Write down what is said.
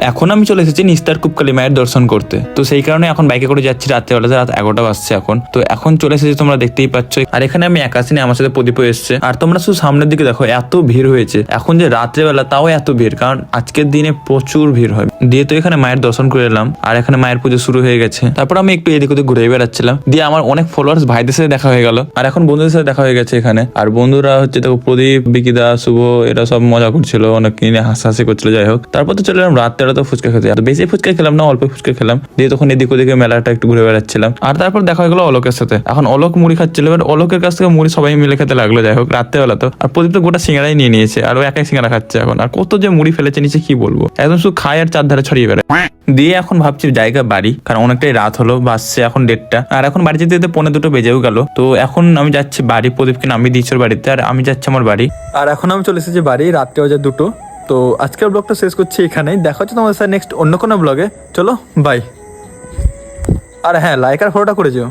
এখন আমি চলে এসেছি নিস্তার কুপকালী মায়ের দর্শন করতে। তো সেই কারণে এখন বাইকে করে যাচ্ছি রাত্রেবেলা, রাত 11টা বাজছে এখন। তো এখন চলে এসেছি, তোমরা দেখতেই পাচ্ছ। আর এখানে আমি একা আসিনি, আমার সাথে প্রদীপও এসছে। আর তোমরা শুধু সামনের দিকে দেখো, এত ভিড় হয়েছে এখন যে রাত্রেবেলা, তাও এত ভিড়, কারণ আজকের দিনে প্রচুর ভিড় হয়। দিয়ে তো এখানে মায়ের দর্শন করে এলাম, আর এখানে মায়ের পুজো শুরু হয়ে গেছে। তারপর আমি একটু এদিক ওদিক ঘুরে বেড়াচ্ছিলাম। দিয়ে আমার অনেক ফলোয়ার্স ভাইদের সাথে দেখা হয়ে গেল, আর এখন বন্ধুদের সাথে দেখা হয়ে গেছে এখানে। আর বন্ধুরা হচ্ছে দেখো, প্রদীপ, বিকিদা, শুভ, এরা সব মজা করছিল, অনেক কিনে হাসাহাসি করছিল। যাই হোক, তারপর তো চলে এলাম রাত্রেবেলা তো ফুচকা খেতে। আর বেশি ফুচকা খেলাম না, অল্প ফুচকা খেলাম। দিয়ে তখন এদিক ওদিকে মেলাটা একটু ঘুরে বেড়াচ্ছিলাম। আর তারপর দেখা হয়ে গেলো অলোকের সাথে। এখন অলোক মুড়ি খাচ্ছিল, এবার অলোকের কাছ থেকে মুড়ি সবাই মিলে খেতে লাগলো। যাই হোক, রাত্রেবেলা তো। আর প্রদীপ তো গোটা সিঙ্গারাই নিয়ে নিয়েছে, আর ও একাই সিঙ্গারা খাচ্ছে এখন। আর কত যে মুড়ি ফেলেছে নিচে, কি বলবো, একদম শুধু খায় আর চারধারে ছড়িয়ে বেড়ায়। দিয়ে এখন ভাবছি জায়গা বাড়ি, কারণ অনেকটাই রাত হলো, বাসছে এখন 1:30। আর এখন বাড়ি যেতে যেতে 1:45 বেজেও গেল। তো এখন আমি যাচ্ছি বাড়ি, প্রদীপকে নামিয়ে দিয়েছি ওর বাড়িতে, আর আমি যাচ্ছি আমার বাড়ি। আর এখন আমি চলে এসেছি বাড়ি, রাত্রে বাজে 2টো। তো আজকের ব্লগটা শেষ করছি এখানেই, দেখা হচ্ছে তোমাদের সাথে নেক্সট অন্য কোনো ব্লগে। চলো বাই। আর হ্যাঁ, লাইক আর ফলোটা করে যেও।